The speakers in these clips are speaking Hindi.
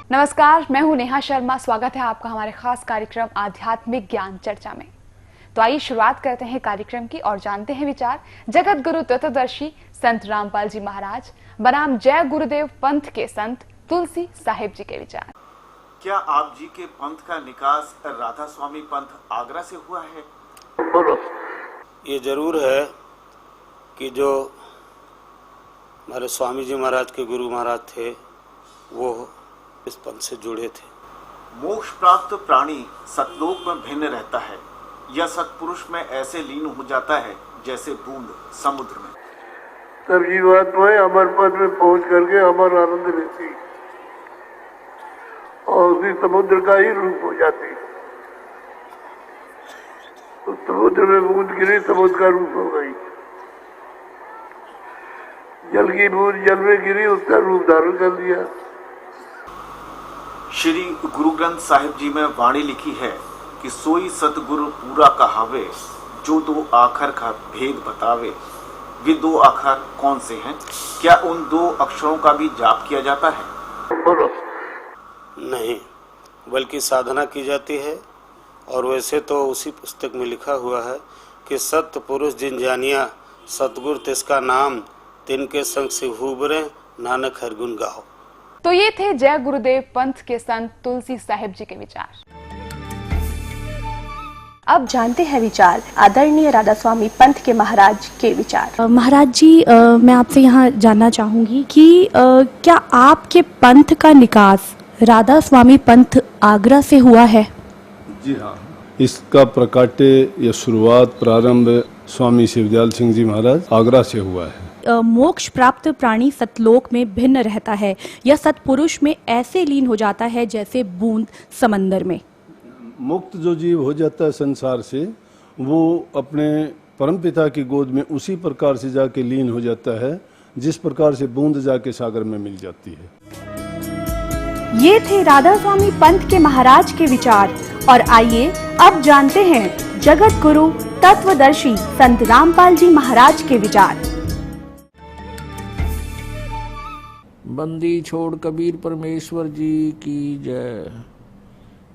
नमस्कार, मैं हूं नेहा शर्मा। स्वागत है आपका हमारे खास कार्यक्रम आध्यात्मिक ज्ञान चर्चा में। तो आइए शुरुआत करते हैं कार्यक्रम की और जानते हैं विचार जगत गुरु तत्वदर्शी संत रामपाल जी महाराज बनाम जय गुरुदेव पंथ के संत तुलसी साहिब जी के विचार। क्या आप जी के पंथ का निकास राधा स्वामी पंथ आगरा से हुआ है? ये जरूर है कि जो हमारे स्वामी जी महाराज के गुरु महाराज थे वो इस पंथ से जुड़े थे। मोक्ष प्राप्त प्राणी सतलोक में भिन्न रहता है। यह सतपुरुष में ऐसे लीन हो जाता है जैसे बूंद समुद्र में। तब जीवात्माएं अमर पद में पहुंच करके अमर आनंद लेती और उसी समुद्र का ही रूप हो जाती। तो समुद्र में बूंद गिरी, समुद्र का रूप हो गई। जल की बूंद जल में गिरी, उसका रूप धारण कर लिया। श्री गुरु ग्रंथ साहिब जी में वाणी लिखी है कि सोई सतगुरु पूरा कहावे, जो दो आखर का भेद बतावे। वे दो आखर कौन से हैं? क्या उन दो अक्षरों का भी जाप किया जाता है? नहीं, बल्कि साधना की जाती है। और वैसे तो उसी पुस्तक में लिखा हुआ है कि सत्य पुरुष जिन जानिया सतगुरु तिसका नाम, तिनके संग से हुबरे नानक हर गुण गाओ। तो ये थे जय गुरुदेव पंथ के संत तुलसी साहिब जी के विचार। अब जानते हैं विचार आदरणीय राधा स्वामी पंथ के महाराज के विचार। महाराज जी, मैं आपसे यहाँ जानना चाहूंगी कि क्या आपके पंथ का निकास राधा स्वामी पंथ आगरा से हुआ है? जी हाँ, इसका प्रकाट्य या शुरुआत प्रारंभ स्वामी शिवदयाल सिंह जी महाराज आगरा से हुआ है। मोक्ष प्राप्त प्राणी सतलोक में भिन्न रहता है, यह सतपुरुष में ऐसे लीन हो जाता है जैसे बूंद समंदर में। मुक्त जो जीव हो जाता है संसार से, वो अपने परमपिता की गोद में उसी प्रकार से जाके लीन हो जाता है जिस प्रकार से बूंद जाके सागर में मिल जाती है। ये थे राधा स्वामी पंथ के महाराज के विचार। और आइए अब जानते हैं जगत गुरु तत्वदर्शी संत रामपाल जी महाराज के विचार। बंदी छोड़ कबीर परमेश्वर जी की जय।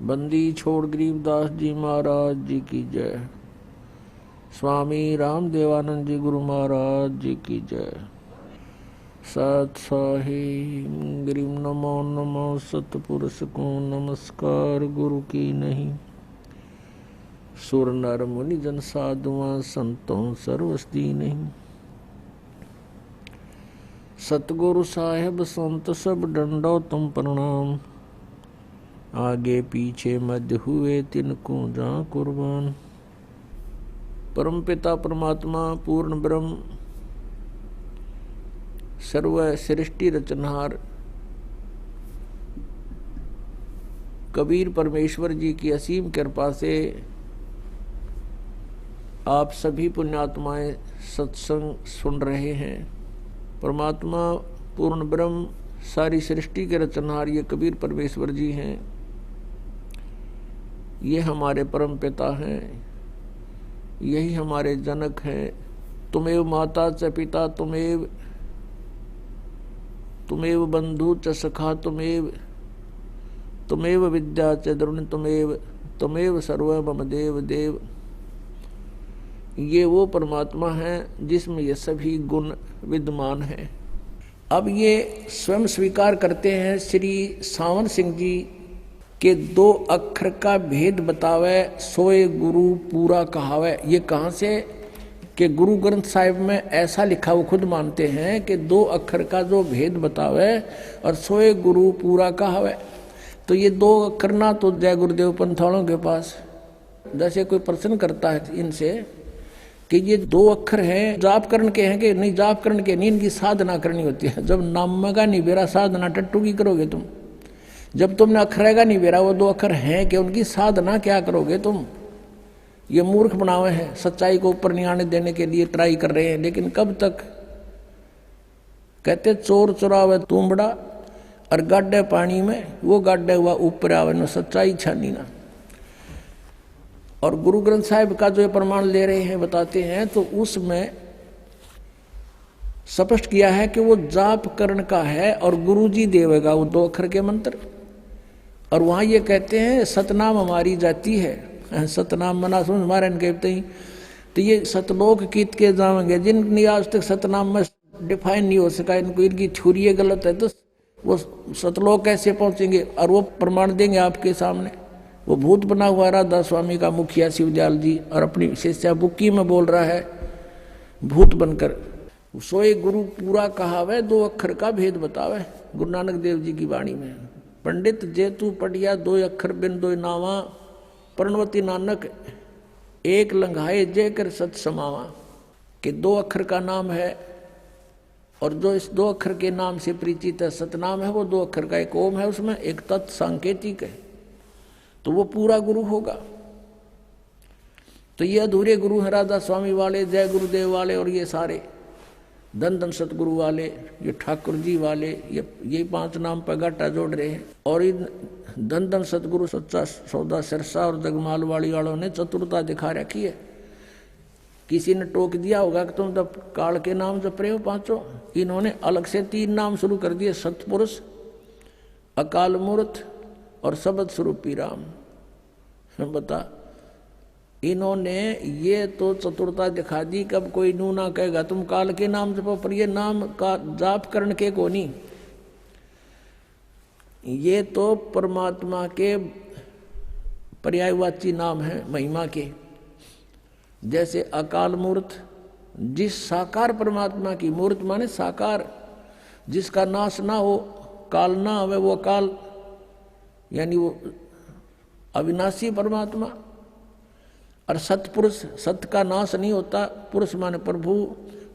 बंदी छोड़ गरीबदास जी महाराज जी की जय। स्वामी रामदेवानंद जी गुरु महाराज जी की जय। सत साहिब गरीब नमो नमो सतपुरुष को नमस्कार गुरु की नहीं। सुर नर मुनि जन साधुआ संतों सर्वस्ती नहीं। सतगुरु साहेब संत सब डंडो तुम प्रणाम। आगे पीछे मध्य हुए तिनको जा कुर्बान। परमपिता परमात्मा पूर्ण ब्रह्म सर्व सृष्टि रचनहार कबीर परमेश्वर जी की असीम कृपा से आप सभी पुण्यात्माएं सत्संग सुन रहे हैं। परमात्मा पूर्ण ब्रह्म सारी सृष्टि के रचनहार ये कबीर परमेश्वर जी हैं। ये हमारे परम पिता हैं, यही हमारे जनक हैं। तुमेव माता च पिता तुमेव, तुमेव बंधु च सखा तुमेव, तुमेव विद्या च द्रोण तुमेव, तुमेव सर्व मम देव देव। ये वो परमात्मा हैं जिसमें ये सभी गुण विद्यमान हैं। अब ये स्वयं स्वीकार करते हैं श्री सावन सिंह जी के दो अक्षर का भेद बतावे, सोए गुरु पूरा कहावे। ये कहाँ से कि गुरु ग्रंथ साहिब में ऐसा लिखा, वो खुद मानते हैं कि दो अक्षर का जो भेद बतावे और सोए गुरु पूरा कहावे। तो ये दो अक्षर ना तो जय गुरुदेव पंथ वालों के पास, जैसे कोई प्रश्न करता है इनसे कि ये दो अक्षर हैं, जाप करण के हैं कि नहीं, जाप करण के नहीं, इनकी साधना करनी होती है। जब नाम का नहीं बेरा साधना टट्टू की करोगे तुम? जब तुमने अक्षर का नहीं बेरा, वो दो अक्षर हैं कि उनकी साधना क्या करोगे तुम? ये मूर्ख बनावे हैं, सच्चाई को ऊपर नहीं आने देने के लिए ट्राई कर रहे हैं। लेकिन कब तक? कहते चोर चुरावे तुमड़ा और गाड्डे पानी में, वो गाड्डे हुआ ऊपर आवे न, सच्चाई छानी ना। और गुरु ग्रंथ साहिब का जो ये प्रमाण ले रहे हैं, बताते हैं, तो उसमें स्पष्ट किया है कि वो जाप करण का है और गुरु जी देवेगा वो दो अक्षर के मंत्र। और वहाँ ये कहते हैं सतनाम हमारी जाति है, सतनाम मना सुन हमारे कहते ही। तो ये सतलोक कीत के जाएंगे जिनकी आज तक सतनाम में डिफाइन नहीं हो सका, इनको इनकी थ्योरी गलत है, तो वो सतलोक कैसे पहुंचेंगे? और वो प्रमाण देंगे आपके सामने। वो भूत बना हुआ राधा स्वामी का मुखिया शिवदयाल जी, और अपनी शिष्या बुक्की में बोल रहा है भूत बनकर। सोए गुरु पूरा कहावे, 2 अक्षर का भेद बतावे। गुरु नानक देव जी की वाणी में, पंडित जेतु पढ़िया 2 अक्षर बिन 2 नावा, प्रणवती नानक एक लंघाए जय कर सत समावा। कि 2 अक्षर का नाम है, और जो इस 2 अक्षर के नाम से परिचित है, सतनाम है, वो 2 अक्षर का एक ओम है, उसमें एक तत् सांकेतिक है, तो वो पूरा गुरु होगा। तो ये अधूरे गुरु हैं राधा स्वामी वाले, जय गुरुदेव वाले, और ये सारे धन धन सतगुरु वाले, ये ठाकुर जी वाले, ये 5 नाम पर घाटा जोड़ रहे हैं। और इन धन धन सतगुरु सच्चा सौदा सिरसा और जगमाल वाली वालों ने चतुरता दिखा रखी है। किसी ने टोक दिया होगा कि तुम जब काल के नाम जप रहे हो 5, इन्होंने अलग से 3 नाम शुरू कर दिए, सतपुरुष, अकाल मूर्त और शब्द स्वरूपी राम। बता, इन्होंने ये तो चतुरता दिखा दी। कब कोई नू ना कहेगा तुम काल के नाम जपो, पर ये नाम का जाप करने के को नहीं, ये तो परमात्मा के पर्यायवाची नाम है महिमा के। जैसे अकाल मूर्त, जिस साकार परमात्मा की, मूर्त माने साकार, जिसका नाश ना हो, काल ना हो, वो अकाल यानी वो अविनाशी परमात्मा। और सतपुरुष, सत का नाश नहीं होता, पुरुष माने प्रभु,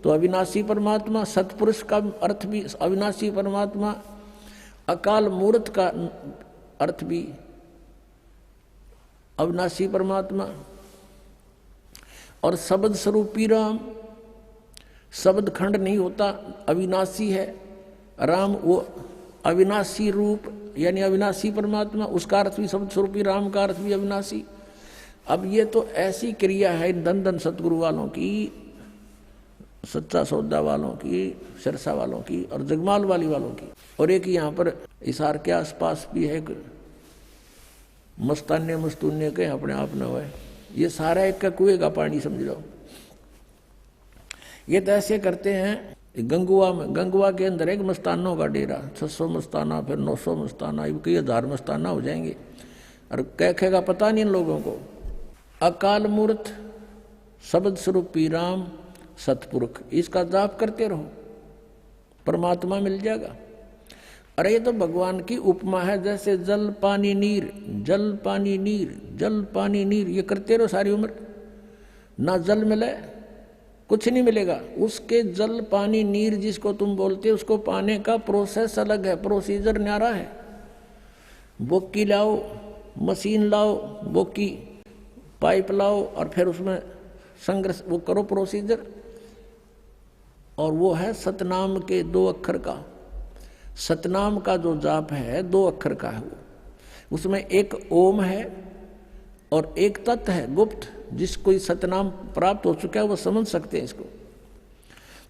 तो अविनाशी परमात्मा। सतपुरुष का अर्थ भी अविनाशी परमात्मा। अकाल मूर्त का अर्थ भी अविनाशी परमात्मा। और शब्द स्वरूपी राम, शब्द खंड नहीं होता, अविनाशी है राम, वो अविनाशी रूप यानी अविनाशी परमात्मा, उसका अर्थ भी शब्द स्वरूपी राम का अर्थ भी अविनाशी। अब ये तो ऐसी क्रिया है धन धन सतगुरु वालों की, सच्चा सौदा वालों की, सिरसा वालों की और जगमाल वाली वालों की। और एक यहाँ पर इसार के आसपास भी है मस्तान्य मस्तून्य के अपने आप न हुए, ये सारा एक का कुएं का पानी समझ लो। ये तो ऐसे करते हैं गंगुआ में, गंगुआ के अंदर एक मस्तानों का डेरा, 600 मस्ताना, फिर 900 मस्ताना, कई 1000 मस्ताना हो जाएंगे, और कैखे का पता नहीं इन लोगों को। अकाल मूर्त, शब्द स्वरूपी राम, सतपुरुष, इसका जाप करते रहो, परमात्मा मिल जाएगा। अरे ये तो भगवान की उपमा है, जैसे जल पानी नीर, जल पानी नीर, जल पानी नीर, ये करते रहो सारी उम्र, ना जल मिले कुछ नहीं मिलेगा। उसके जल पानी नीर जिसको तुम बोलते हो, उसको पाने का प्रोसेस अलग है, प्रोसीजर न्यारा है। बोकी लाओ, मशीन लाओ, बोकी पाइप लाओ, और फिर उसमें संघर्ष वो करो प्रोसीजर। और वो है सतनाम के 2 अक्षर का। सतनाम का जो जाप है 2 अक्षर का है, वो उसमें एक ओम है और एक तत् है गुप्त, जिसको सतनाम प्राप्त हो चुका है वो समझ सकते हैं इसको।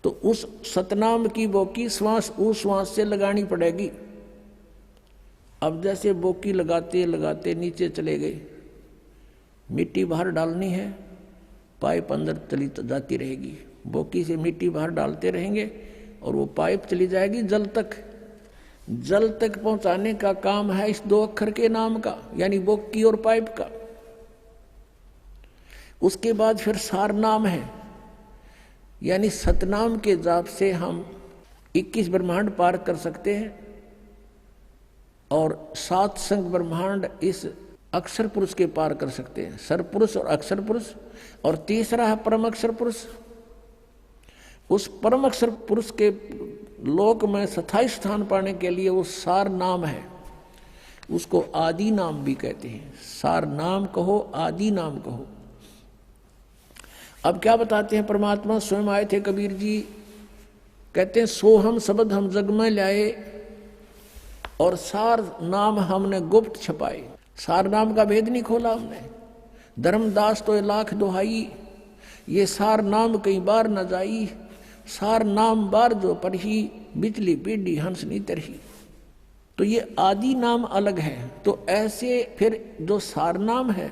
तो उस सतनाम की बोकी श्वास उस श्वास से लगानी पड़ेगी। अब जैसे बोकी लगाते लगाते नीचे चले गए, मिट्टी बाहर डालनी है, पाइप अंदर चली जाती रहेगी, बोकी से मिट्टी बाहर डालते रहेंगे और वो पाइप चली जाएगी जल तक। जल तक पहुंचाने का काम है इस 2 अक्षर के नाम का, यानी बोकी और पाइप का। उसके बाद फिर सार नाम है, यानी सतनाम के जाप से हम 21 ब्रह्मांड पार कर सकते हैं, और 7 संग ब्रह्मांड इस अक्षर पुरुष के पार कर सकते हैं, सरपुरुष और अक्षर पुरुष। और तीसरा है परम अक्षर पुरुष। उस परम अक्षर पुरुष के लोक में स्थायी स्थान पाने के लिए वो सार नाम है, उसको आदि नाम भी कहते हैं। सार नाम कहो, आदि नाम कहो। अब क्या बताते हैं परमात्मा? स्वयं आए थे कबीर जी, कहते हैं सोहम शब्द हम जग में लाए और सार नाम हमने गुप्त छपाए। सार नाम का भेद नहीं खोला हमने। धर्मदास तो 1,00,000 दुहाई, ये सार नाम कई बार न जाई। सार नाम बार जो पढ़ी, बिजली पीढ़ी हंस नहीं तरही। तो ये आदि नाम अलग है। तो ऐसे फिर जो सार नाम है,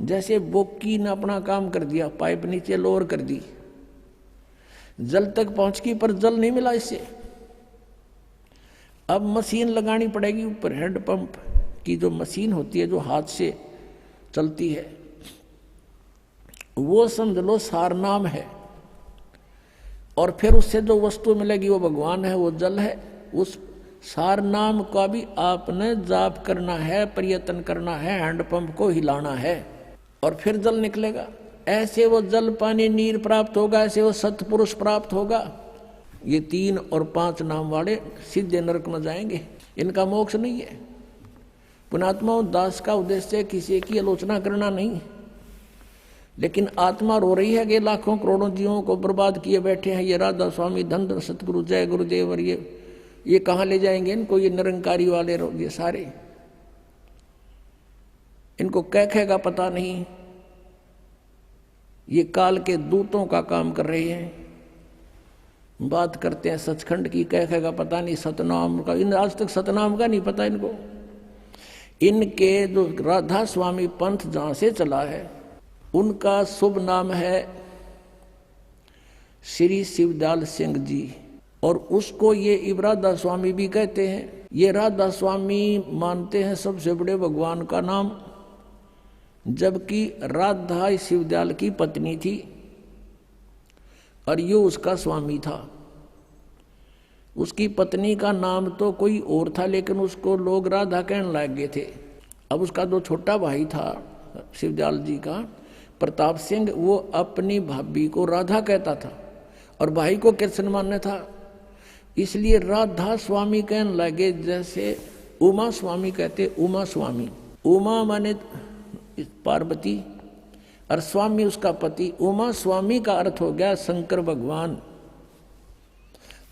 जैसे बोकी ने अपना काम कर दिया, पाइप नीचे लोअर कर दी, जल तक पहुंच गई पर जल नहीं मिला इससे। अब मशीन लगानी पड़ेगी ऊपर, हैंडपंप की जो मशीन होती है जो हाथ से चलती है, वो समझ लो सार नाम है। और फिर उससे जो वस्तु मिलेगी वो भगवान है, वो जल है। उस सार नाम का भी आपने जाप करना है, प्रयत्न करना है, हैंडपंप को हिलाना है और फिर जल निकलेगा। ऐसे वो जल पानी नीर प्राप्त होगा, ऐसे वो सत्पुरुष प्राप्त होगा। ये 3 और 5 नाम वाले सीधे नरक में जाएंगे, इनका मोक्ष नहीं है। पुणात्मा दास का उद्देश्य किसी की आलोचना करना नहीं, लेकिन आत्मा रो रही है कि लाखों करोड़ों जीवों को बर्बाद किए बैठे हैं ये राधा स्वामी, धन धन सतगुरु, जय गुरुदेव, और ये कहाँ ले जाएंगे इनको, ये निरंकारी वाले ये सारे, इनको कह का पता नहीं। ये काल के दूतों का काम कर रहे हैं, बात करते हैं सचखंड की, कह का पता नहीं, सतनाम का, इन आज तक सतनाम का नहीं पता इनको। इनके जो राधा स्वामी पंथ जहां से चला है उनका शुभ नाम है श्री शिवदयाल सिंह जी, और उसको ये राधा स्वामी भी कहते हैं। ये राधा स्वामी मानते हैं सबसे बड़े भगवान का नाम, जबकि राधा शिवदयाल की पत्नी थी और ये उसका स्वामी था। उसकी पत्नी का नाम तो कोई और था, लेकिन उसको लोग राधा कहने लग गए थे। अब उसका जो छोटा भाई था शिवदयाल जी का, प्रताप सिंह, वो अपनी भाभी को राधा कहता था और भाई को कृष्ण मानने था, इसलिए राधा स्वामी कहने लगे। जैसे उमा स्वामी कहते, उमा स्वामी, उमा माने पार्वती और स्वामी उसका पति, उमा स्वामी का अर्थ हो गया शंकर भगवान।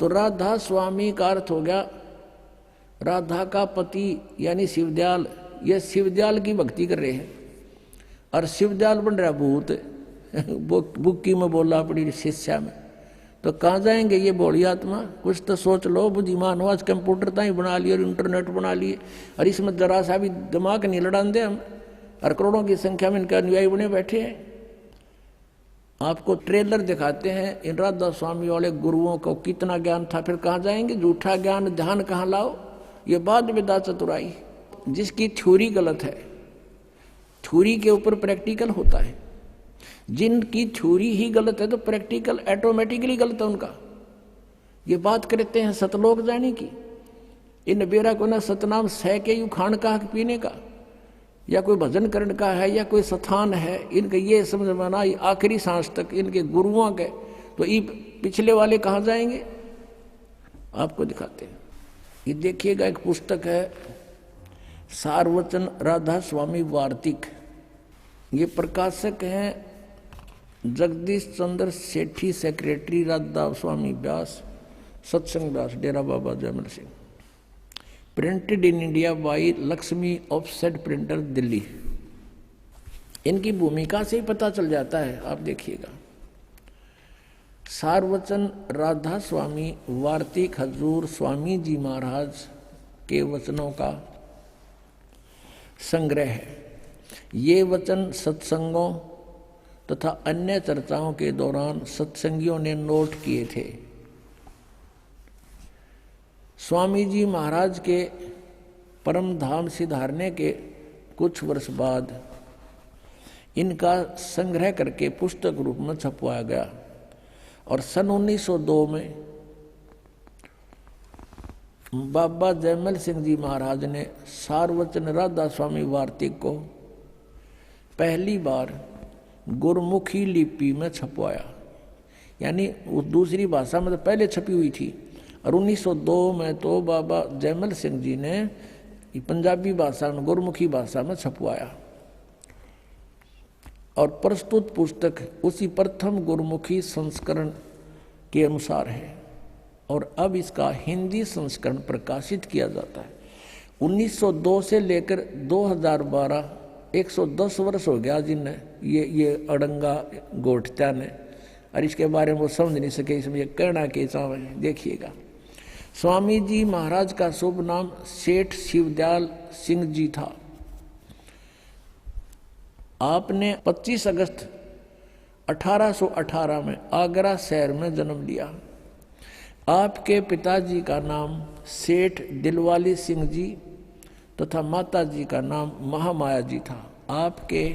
तो राधा स्वामी का अर्थ हो गया राधा का पति यानी शिवदयाल। ये शिवदयाल की भक्ति कर रहे हैं और शिवदयाल बन रहा भूत, बुक्की में बोला अपनी शिष्या में। तो कहाँ जाएंगे ये भोली आत्मा, कुछ तो सोच लो। बुद्धिमान हो, आज कंप्यूटर ताई बना लिए और इंटरनेट बना लिए, और इसमें जरा सा भी दिमाग नहीं लड़ान दे हम, और करोड़ों की संख्या में इनके अनुयायी बने बैठे हैं। आपको ट्रेलर दिखाते हैं इन राधा स्वामी वाले गुरुओं को कितना ज्ञान था, फिर कहाँ जाएंगे, झूठा ज्ञान ध्यान कहाँ लाओ। ये बाद विदा चतुराई, जिसकी थ्योरी गलत है, थ्योरी के ऊपर प्रैक्टिकल होता है। जिनकी थ्योरी ही गलत है तो प्रैक्टिकल ऑटोमेटिकली गलत है उनका। ये बात करते हैं सतलोक जाने की, इन बेरा को ना सतनाम सह के यू खान का पीने का, या कोई भजन करने का है, या कोई स्थान है, इनका ये समझ में ना आखिरी सांस तक इनके गुरुओं के। तो ये पिछले वाले कहाँ जाएंगे, आपको दिखाते हैं। ये देखिएगा, एक पुस्तक है सारवचन राधा स्वामी वार्तिक, ये प्रकाशक हैं Jagdish Chandra Sethi, secretary Radha Swami Vyas, Satsang Vyas, Dera Baba Jaimal Singh. Printed in India by Lakshmi offset printer, Delhi. इनकी भूमिका से ही पता चल जाता है, आप देखिएगा। सारवचन राधा स्वामी वार्तिक हजूर स्वामी जी महाराज के वचनों का संग्रह है। ये वचन सत्संगों तथा अन्य चर्चाओं के दौरान सत्संगियों ने नोट किए थे। स्वामी जी महाराज के परम धाम सिधारने के कुछ वर्ष बाद इनका संग्रह करके पुस्तक रूप में छपवाया गया, और सन 1902 में बाबा जयमल सिंह जी महाराज ने सारवचन राधा स्वामी वार्तिक को पहली बार गुरमुखी लिपि में छपवाया, यानी वो दूसरी भाषा में तो पहले छपी हुई थी, और 1902 में तो बाबा जयमल सिंह जी ने पंजाबी भाषा में, गुरमुखी भाषा में छपवाया। और प्रस्तुत पुस्तक उसी प्रथम गुरमुखी संस्करण के अनुसार है, और अब इसका हिंदी संस्करण प्रकाशित किया जाता है। 1902 से लेकर 2012 110 वर्ष हो गया जिनने ये अड़ंगा गोठत्या ने, और इसके बारे में वो समझ नहीं सके, इसमें ये कहना के चाव है। देखिएगा, स्वामी जी महाराज का शुभ नाम सेठ शिवदयाल सिंह जी था। आपने 25 अगस्त 1818 में आगरा शहर में जन्म लिया। आपके पिताजी का नाम सेठ दिलवाली सिंह जी तथा माता जी का नाम महामाया जी था। आपके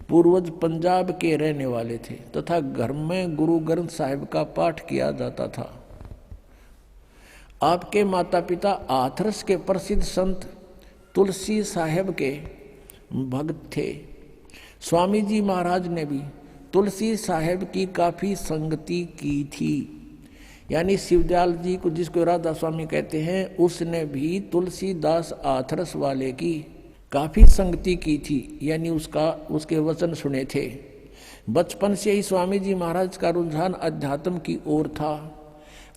पूर्वज पंजाब के रहने वाले थे तथा घर में गुरु ग्रंथ साहिब का पाठ किया जाता था। आपके माता पिता हाथरस के प्रसिद्ध संत तुलसी साहिब के भक्त थे। स्वामी जी महाराज ने भी तुलसी साहिब की काफी संगति की थी, यानी शिवदयाल जी को, जिसको राधा स्वामी कहते हैं, उसने भी तुलसीदास हाथरस वाले की काफी संगति की थी, यानी उसके वचन सुने थे। बचपन से ही स्वामी जी महाराज का रुझान अध्यात्म की ओर था।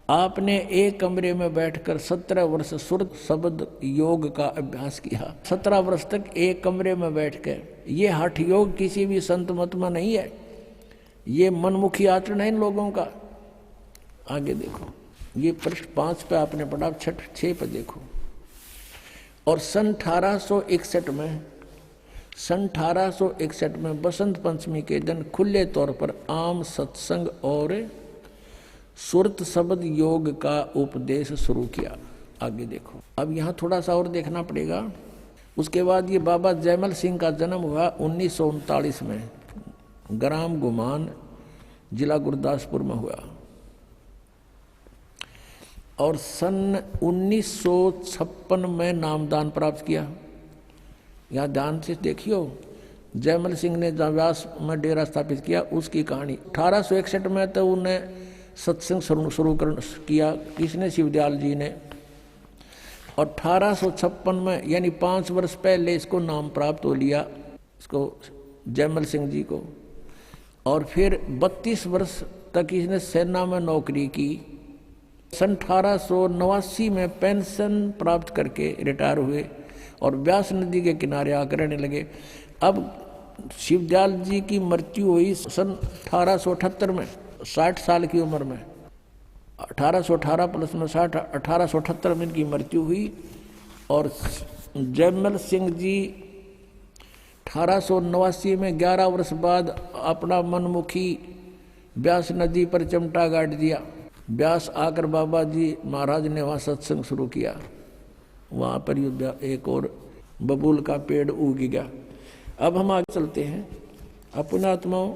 आपने एक कमरे में बैठकर 17 वर्ष सुर शब्द योग का अभ्यास किया। 17 वर्ष तक एक कमरे में बैठकर, ये हठ योग किसी भी संत मत में नहीं है, ये मनमुखी आचरण है इन लोगों का। आगे देखो, ये पृष्ठ 5 पे आपने पढ़ा, 6 पे देखो। और सन 1861 में बसंत पंचमी के दिन खुले तौर पर आम सत्संग और सुरत शब्द योग का उपदेश शुरू किया। आगे देखो, अब यहाँ थोड़ा सा और देखना पड़ेगा। उसके बाद ये बाबा जयमल सिंह का जन्म हुआ 1939 में, ग्राम गुमान, जिला गुरदासपुर में हुआ। और सन 1956 में नामदान प्राप्त किया। यहाँ ध्यान से देखियो, जयमल सिंह ने जहाँ व्यास में डेरा स्थापित किया उसकी कहानी। 1861 में तो उन्हें सत्संग शुरू किया, किसने? शिवदयाल जी ने। और 1856 में, यानी 5 वर्ष पहले इसको नाम प्राप्त हो लिया, इसको जयमल सिंह जी को। और फिर 32 वर्ष तक इसने सेना में नौकरी की। सन 1889 में पेंशन प्राप्त करके रिटायर हुए और व्यास नदी के किनारे आकर रहने लगे। अब शिवदयाल जी की मृत्यु हुई सन 1878 में, 60 साल की उम्र में। 1818 प्लस में 60, 1878 में इनकी मृत्यु हुई। और जयमल सिंह जी 1889 में 11 वर्ष बाद अपना मनमुखी व्यास नदी पर चमटा गाड़ दिया। व्यास आकर बाबा जी महाराज ने वहाँ सत्संग शुरू किया। वहाँ पर एक और बबूल का पेड़ उग गया। अब हम आगे चलते हैं। अपने आत्माओं,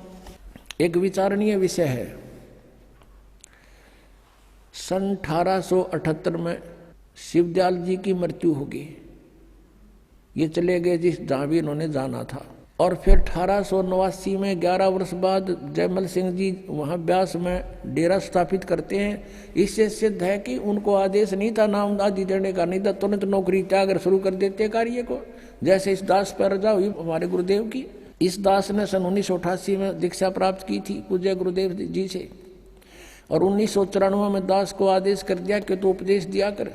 एक विचारणीय विषय है। सन 1878 में शिवदयाल जी की मृत्यु होगी। ये चले गए जहाँ भी इन्होंने जाना था। और फिर 1889 में 11 वर्ष बाद जयमल सिंह जी वहाँ व्यास में डेरा स्थापित करते हैं। इससे सिद्ध है कि उनको आदेश नहीं था नाम आदि देने का, नहीं था तुरंत नौकरी त्याग शुरू कर देते कार्य को। जैसे इस दास पर रजा हुई हमारे गुरुदेव की। इस दास ने सन 1988 में दीक्षा प्राप्त की थी पूज्य गुरुदेव जी से। और 1994 में दास को आदेश कर दिया कि तू उपदेश दिया कर।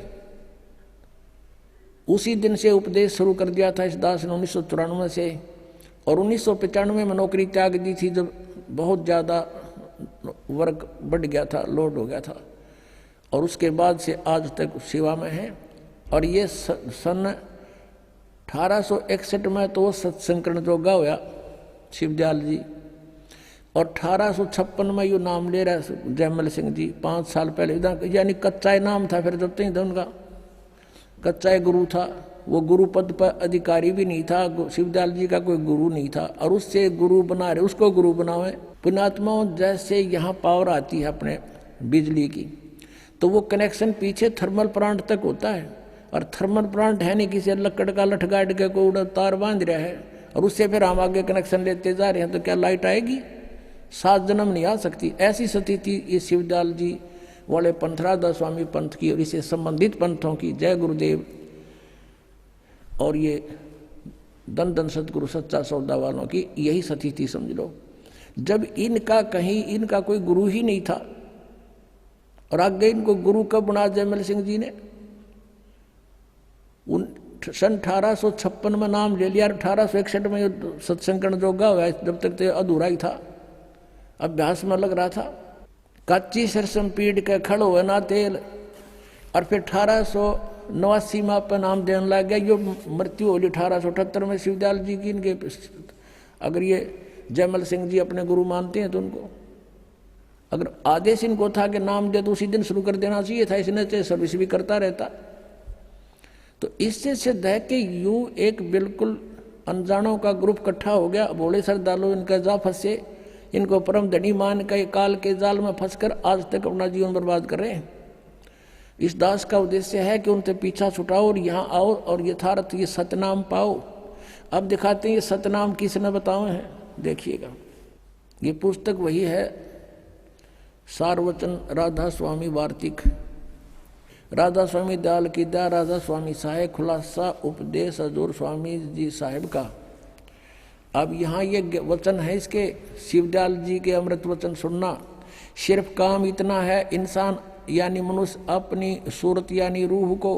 उसी दिन से उपदेश शुरू कर दिया था इस दास ने 1994 से। और 1995 में नौकरी त्याग दी थी जब बहुत ज़्यादा वर्क बढ़ गया था, लोड हो गया था। और उसके बाद से आज तक सेवा में है। और ये सन 1861 में तो सत्संकरण जोगा हुआ शिवदयाल जी। और 1856 में ये नाम ले रहा है जयमल सिंह जी, 5 साल पहले। यानी कच्चा नाम था फिर जब तक उनका, कच्चा गुरु था। वो गुरु पद पर अधिकारी भी नहीं था, शिवदयाल जी का कोई गुरु नहीं था। और उससे गुरु बना रहे, उसको गुरु बनावे। पुण्यात्माओं, जैसे यहाँ पावर आती है अपने बिजली की, तो वो कनेक्शन पीछे थर्मल प्लांट तक होता है। और थर्मल प्लांट है नहीं किसी लकड़ का लठ गाड़ के को उड़ा तार बांध रहा है और उससे फिर हम आगे कनेक्शन लेते जा रहे हैं, तो क्या लाइट आएगी? 7 जन्म नहीं आ सकती। ऐसी स्थिति ये शिवदयाल जी वाले पंथ, राधा स्वामी पंथ की और इससे संबंधित पंथों की। जय गुरुदेव। और ये दन दन सतगुरु सच्चा सौदा वालों की यही स्थिति समझ लो। जब इनका कोई गुरु ही नहीं था और आगे इनको गुरु कब बना जयमल सिंह जी ने? सन 1856 में नाम ले लिया। 1861 में सत्संकरण जोगा हुआ, जब तक तो अधूरा ही था, अभ्यास में लग रहा था। काची सरसम पीड़ के खड़ो है ना तेल, और फिर 1889 में अपन नाम देने लग गया। यो मृत्यु होली 1878 में शिवदयाल जी की। इनके अगर ये जयमल सिंह जी अपने गुरु मानते हैं तो उनको अगर आदेश इनको था कि नाम दे तो उसी दिन शुरू कर देना चाहिए था, इसने चाहे सर्विस भी करता रहता। तो इससे सिद्ध है कि यूं एक बिल्कुल अनजानों का ग्रुप इकट्ठा हो गया, भोले श्रद्धालु इनका जा फंसे, इनको परम धनी मान के काल के जाल में फंसकर आज तक अपना जीवन बर्बाद कर रहे हैं। इस दास का उद्देश्य है कि उनसे पीछा छुटाओ और यहाँ आओ और यथार्थ ये सतनाम पाओ। अब दिखाते हैं ये सतनाम किसने बताए हैं, देखिएगा। ये पुस्तक वही है सारवचन राधा स्वामी वार्तिक, राधा स्वामी दयाल की दया, राधा स्वामी साहेब खुलासा उपदेश हजूर स्वामी जी साहेब का। अब यहाँ ये वचन है इसके, शिवदयाल जी के अमृत वचन सुनना। सिर्फ काम इतना है, इंसान यानी मनुष्य अपनी सूरत यानी रूह को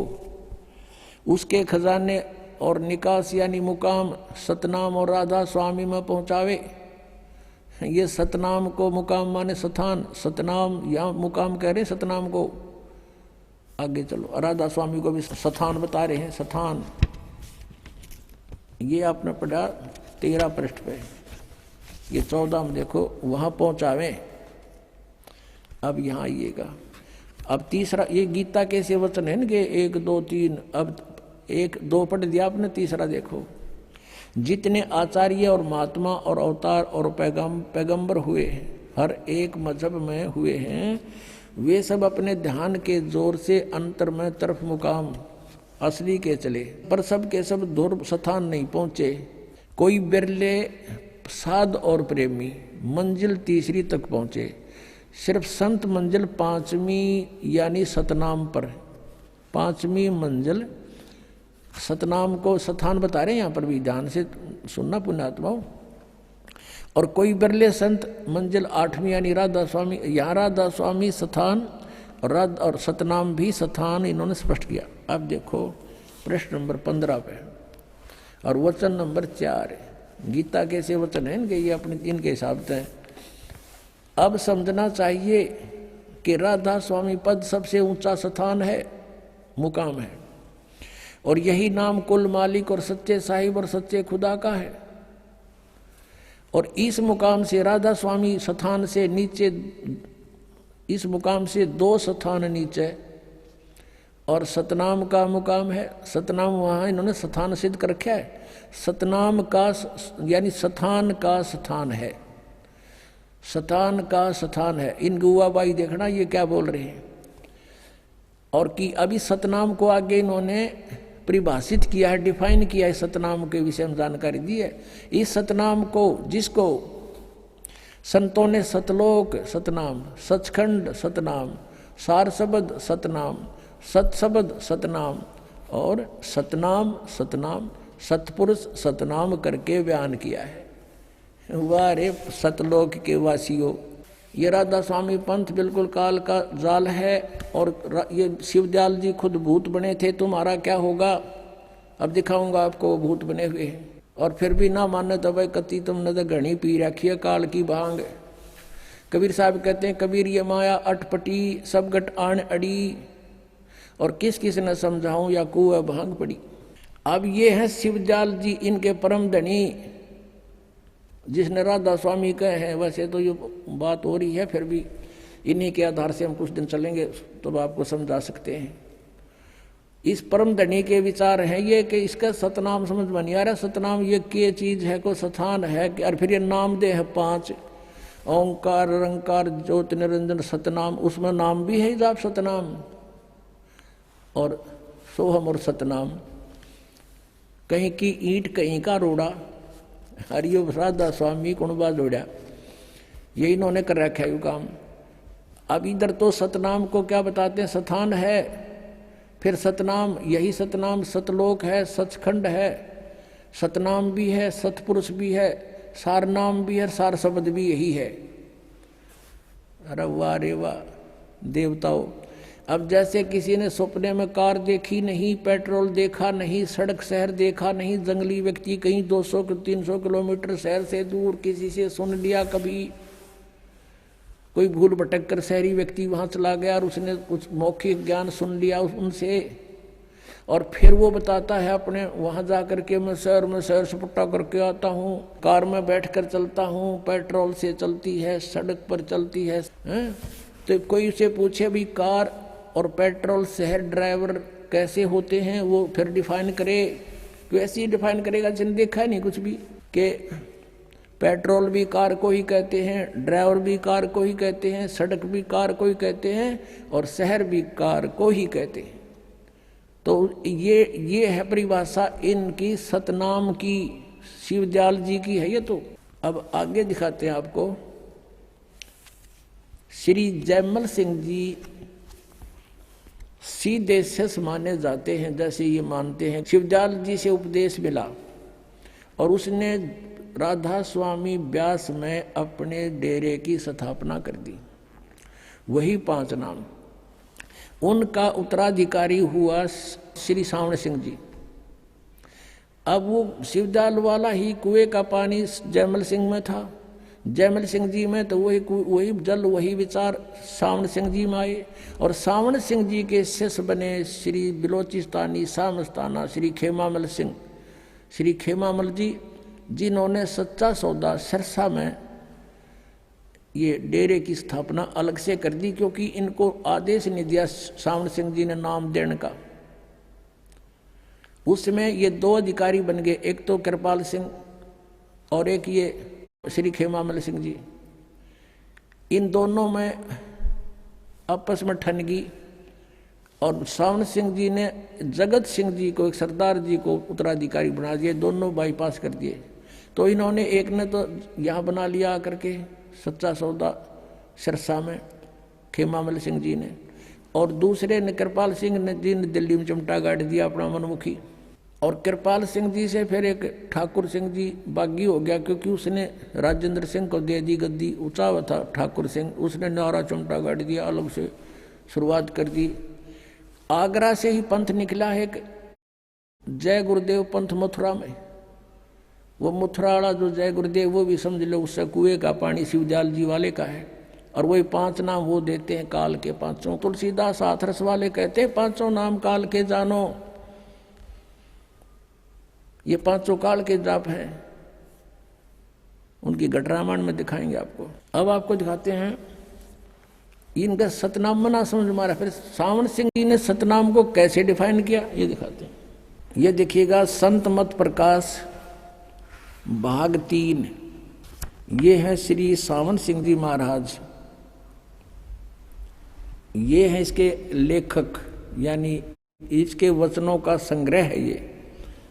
उसके खजाने और निकास यानी मुकाम सतनाम और राधा स्वामी में पहुँचावे। ये सतनाम को मुकाम माने स्थान, सतनाम यहाँ मुकाम कह रहे सतनाम को। आगे चलो, राधा स्वामी को भी स्थान बता रहे हैं। स्थान ये आपने पढ़ा 13 पृष्ठ पे, ये 14 में देखो, वहाँ पहुँचावे। अब यहाँ आइएगा। अब तीसरा, ये गीता कैसे वचन है कि 1 2 3, अब 1 2 पढ़ दिया आपने, तीसरा देखो। जितने आचार्य और महात्मा और अवतार और पैगंबर हुए हैं, हर एक मजहब में हुए हैं, वे सब अपने ध्यान के जोर से अंतर में तरफ मुकाम असली के चले, पर सब के सब दूर स्थान नहीं पहुँचे। कोई बिरले साध और प्रेमी मंजिल तीसरी तक पहुँचे। सिर्फ संत मंजिल 5वीं यानी सतनाम पर, 5वीं मंजिल सतनाम को स्थान बता रहे हैं। यहाँ पर भी ध्यान से सुनना पुण्यात्माओं। और कोई बिरले संत मंजिल 8वीं यानी राधा स्वामी, यहाँ राधा स्वामी स्थान और सतनाम भी स्थान इन्होंने स्पष्ट किया। अब देखो प्रश्न नंबर 15 पे और वचन नंबर 4। गीता कैसे वचन है इनके, ये अपने इनके हिसाब से। अब समझना चाहिए कि राधा स्वामी पद सबसे ऊंचा स्थान है, मुकाम है, और यही नाम कुल मालिक और सच्चे साहिब और सच्चे खुदा का है। और इस मुकाम से राधा स्वामी स्थान से नीचे, इस मुकाम से 2 स्थान नीचे और सतनाम का मुकाम है। सतनाम वहाँ इन्होंने स्थान सिद्ध कर रखा है। सतनाम का यानी स्थान का स्थान है, स्थान का स्थान है। इन गुआबाई देखना ये क्या बोल रहे हैं। और कि अभी सतनाम को आगे इन्होंने परिभाषित किया है, डिफाइन किया है, सतनाम के विषय में जानकारी दी है। इस सतनाम को, जिसको संतों ने सतलोक सतनाम, सचखंड सतनाम, सार शब्द सतनाम, सतशब्द सतनाम और सतनाम सतनाम, सतपुरुष सतनाम करके बयान किया है। वाह रे सतलोक के वासियों, ये राधा स्वामी पंथ बिल्कुल काल का जाल है। और ये शिवदयाल जी खुद भूत बने थे, तुम्हारा क्या होगा। अब दिखाऊंगा आपको भूत बने हुए हैं। और फिर भी ना माने तो भाई कति तुमने तो घनी पी रखी है काल की भांग। कबीर साहब कहते हैं, कबीर ये माया अटपटी सब गट आन अड़ी, और किस किस ने समझाऊं या कुआ भांग पड़ी। अब ये है शिवदयाल जी, इनके परम धनी, जिसने राधा स्वामी कहे हैं। वैसे तो ये बात हो रही है, फिर भी इन्हीं के आधार से हम कुछ दिन चलेंगे तो आपको समझा सकते हैं। इस परम धनी के विचार हैं ये कि इसका सतनाम समझ में नहीं आ रहा। सतनाम ये क्या चीज है, को स्थान है, और फिर ये नाम दे है 5, ओंकार रंकार ज्योति निरंजन सतनाम, उसमें नाम भी है जाप सतनाम और सोहम और सतनाम। कहीं की ईंट कहीं का रोड़ा, हरियो राधा स्वामी कुणबा जोड़ा, ये इन्होंने कर रखा है काम। अब इधर तो सतनाम को क्या बताते हैं, स्थान है, फिर सतनाम, यही सतनाम सतलोक है, सचखंड है, सतनाम भी है, सतपुरुष भी है, सार नाम भी है, सार शब्द भी यही है। अरे वाह रे वाह देवताओ। अब जैसे किसी ने सपने में कार देखी नहीं, पेट्रोल देखा नहीं, सड़क शहर देखा नहीं, जंगली व्यक्ति कहीं 200 300 किलोमीटर शहर से दूर किसी से सुन लिया कभी, कोई भूल भटक कर शहरी व्यक्ति वहाँ चला गया और उसने कुछ मौखिक ज्ञान सुन लिया उनसे, और फिर वो बताता है अपने वहाँ जा कर के मैं शहर में सैर सपाटा करके आता हूँ, कार में बैठ कर चलता हूँ, पेट्रोल से चलती है, सड़क पर चलती है, तो कोई उसे पूछे भी कार और पेट्रोल शहर ड्राइवर कैसे होते हैं, वो फिर डिफाइन करे, तो ऐसे ही डिफाइन करेगा जिन देखा नहीं कुछ भी, कि पेट्रोल भी कार को ही कहते हैं, ड्राइवर भी कार को ही कहते हैं, सड़क भी कार को ही कहते हैं, और शहर भी कार को ही कहते हैं। तो ये है परिभाषा इनकी सतनाम की, शिवदयाल जी की है ये। तो अब आगे दिखाते हैं आपको। श्री जयमल सिंह जी सीधे से माने जाते हैं, जैसे ये मानते हैं शिवदयाल जी से उपदेश मिला और उसने राधा स्वामी व्यास में अपने डेरे की स्थापना कर दी, वही 5 नाम। उनका उत्तराधिकारी हुआ श्री सावण सिंह जी। अब वो शिवदयाल वाला ही कुएं का पानी जयमल सिंह में था, जयमल सिंह जी में तो वही जल वही विचार सावण सिंह जी में आए, और सावण सिंह जी के शिष्य बने श्री बिलोचिस्तानी सामस्ताना श्री खेमामल सिंह, श्री खेमामल जी, जिन्होंने सच्चा सौदा सिरसा में ये डेरे की स्थापना अलग से कर दी, क्योंकि इनको आदेश नहीं दिया सावण सिंह जी ने नाम देने का। उसमें ये 2 अधिकारी बन गए, एक तो कृपाल सिंह और एक ये श्री खेमामल सिंह जी। इन दोनों में आपस में ठनगी, और सावण सिंह जी ने जगत सिंह जी को, एक सरदार जी को उत्तराधिकारी बना दिए, दोनों बाईपास कर दिए। तो इन्होंने एक ने तो यहाँ बना लिया आकर के सच्चा सौदा सिरसा में खेमामल सिंह जी ने, और दूसरे ने कृपाल सिंह ने जी ने दिल्ली में चिमटा गाड़ दिया अपना मनमुखी। और कृपाल सिंह जी से फिर एक ठाकुर सिंह जी बागी हो गया, क्योंकि उसने राजेंद्र सिंह को दे दी गद्दी, ऊंचा हुआ था ठाकुर सिंह, उसने नारा चिमटा गाड़ दिया, अलग से शुरुआत कर दी। आगरा से ही पंथ निकला है एक जय गुरुदेव पंथ मथुरा में, वो मथुरा वाला जो जय गुरुदेव वो भी समझ लो उससे कुएं का पानी शिवदयाल जी वाले का है, और वही 5 नाम वो देते हैं काल के 5। तुलसीदास हाथरस वाले कहते हैं 5 नाम काल के जानो, ये 5 काल के जाप हैं, उनकी गढ़रामायण में दिखाएंगे आपको। अब आपको दिखाते हैं इनका सतनाम मना समझ मारा। फिर सावण सिंह जी ने सतनाम को कैसे डिफाइन किया ये दिखाते हैं। ये देखिएगा संत मत प्रकाश भाग 3, ये है श्री सावण सिंह जी महाराज, ये है इसके लेखक, यानी इसके वचनों का संग्रह है ये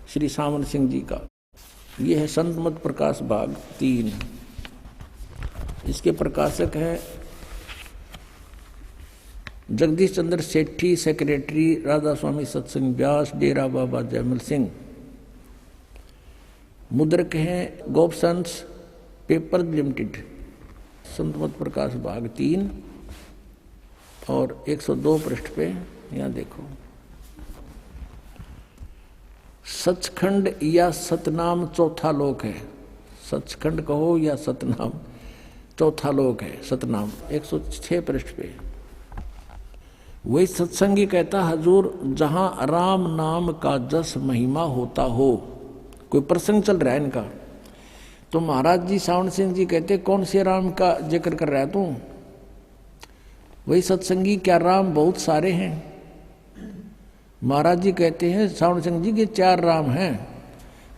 श्री सावण सिंह जी का। ये है संत मत प्रकाश भाग 3, इसके प्रकाशक हैं जगदीश चंद्र सेठी, सेक्रेटरी राधा स्वामी सत्संग व्यास, डेरा बाबा जयमल सिंह। मुद्रक हैं गोपसंस पेपर लिमिटेड। संत मत प्रकाश भाग 3 और 102 पृष्ठ पे यहाँ देखो, सचखंड या सतनाम चौथा लोक है। सचखंड कहो या सतनाम चौथा लोक है। सतनाम 106 पृष्ठ पे। वही सत्संगी कहता हजूर जहां राम नाम का जस महिमा होता हो। कोई प्रसंग चल रहा है इनका, तो महाराज जी सावण सिंह जी कहते कौन से राम का जिक्र कर रहा है तू? वही सत्संगी क्या राम बहुत सारे हैं? महाराज जी कहते हैं सावण सिंह जी के 4 राम हैं।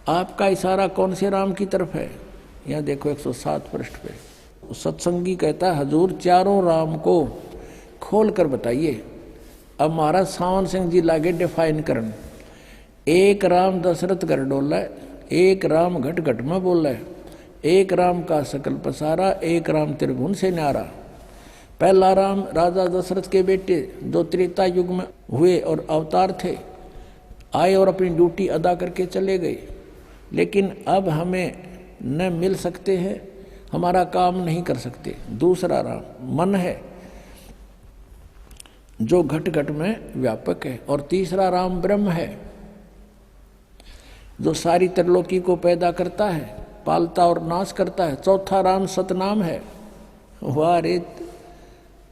आपका इशारा कौन से राम की तरफ है? यहाँ देखो 107 पृष्ठ पे। सत्संगी कहता है हजूर चारों राम को खोल कर बताइए। अब महाराज सावण सिंह जी लागे डिफाइन करन। एक राम दशरथ कर डोला, एक राम घट घट में बोला, एक राम का सकल पसारा, एक राम त्रिभुवन से न्यारा। पहला राम राजा दशरथ के बेटे जो त्रेता युग में हुए और अवतार थे, आए और अपनी ड्यूटी अदा करके चले गए, लेकिन अब हमें न मिल सकते हैं, हमारा काम नहीं कर सकते। दूसरा राम मन है जो घट घट में व्यापक है, और तीसरा राम ब्रह्म है जो सारी त्रिलोकी को पैदा करता है, पालता और नाश करता है। चौथा राम सतनाम है। वाह रे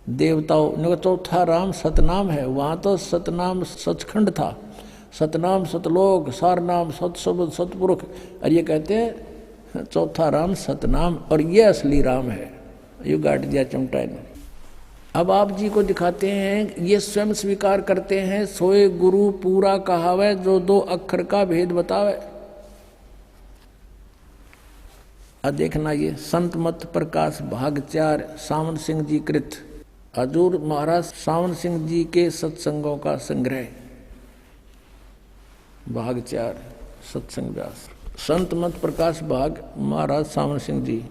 देवताओं ने चौथा राम सतनाम है। वहाँ तो सतनाम सचखंड था, सतनाम सतलोक, सारनाम सतशब्द सतपुरुष, और ये कहते हैं चौथा राम सतनाम, और ये असली राम है। ये गाड़ दिया चिमटा ने। अब आप जी को दिखाते हैं, ये स्वयं स्वीकार करते हैं, सोए गुरु पूरा कहावे जो 2 अक्षर का भेद बतावे। अब देखना ये संत मत प्रकाश भाग 4 सावन सिंह जी कृत, हजूर महाराज सावन सिंह जी के सत्संगों का संग्रह, भाग 4 सत्संग व्यास। संत मत प्रकाश भाग महाराज सावन सिंह जी,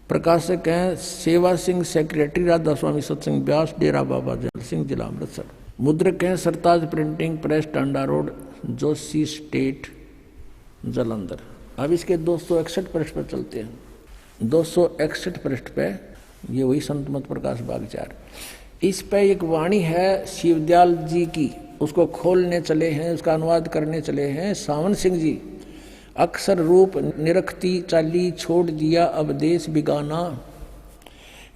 प्रकाशक हैं सेवा सिंह, सेक्रेटरी राधा स्वामी सत्संग व्यास, डेरा बाबा जल सिंह, जिला अमृतसर। मुद्रक हैं Sartaj printing press, Tanda road, Joshi state, Jalandhar. अब इसके 261 पृष्ठ पर चलते हैं। 261 पृष्ठ पे ये वही संत मत प्रकाश भाग 4। इस पे एक वाणी है शिवदयाल जी की, उसको खोलने चले हैं, उसका अनुवाद करने चले हैं सावन सिंह जी। अक्षर रूप निरखती चाली छोड़ दिया अब देश बिगाना,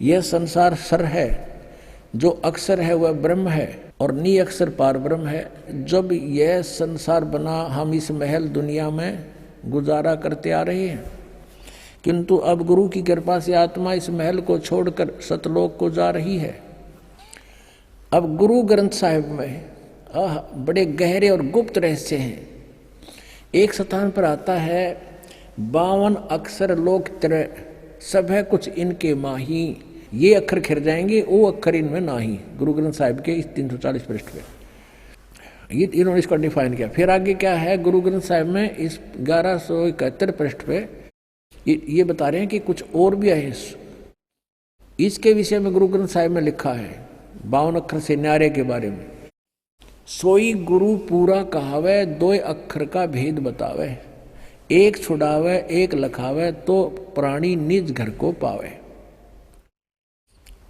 यह संसार सर है, जो अक्षर है वह ब्रह्म है, और नी अक्षर पार ब्रह्म है। जब यह संसार बना हम इस महल दुनिया में गुजारा करते आ रहे हैं, किंतु अब गुरु की कृपा से आत्मा इस महल को छोड़कर सतलोक को जा रही है। अब गुरु ग्रंथ साहिब में बड़े गहरे और गुप्त रहस्य हैं। एक स्थान पर आता है 52 अक्षर लोक त्रय, सब है कुछ इनके माही, ये अक्षर खिर जाएंगे वो अक्षर इनमें नाही। गुरु ग्रंथ साहिब के इस 340 पृष्ठ पे ये इन्होंने इसको डिफाइन किया। फिर आगे क्या है गुरु ग्रंथ साहिब में इस 1171 पृष्ठ पे ये बता रहे हैं कि कुछ और भी है। इसके विषय में गुरु ग्रंथ साहिब में लिखा है 52 अक्षर से न्यारे के बारे में, सोई गुरु पूरा कहावे 2 अक्षर का भेद बतावे, एक छुड़ावे एक लखावे तो प्राणी निज घर को पावे।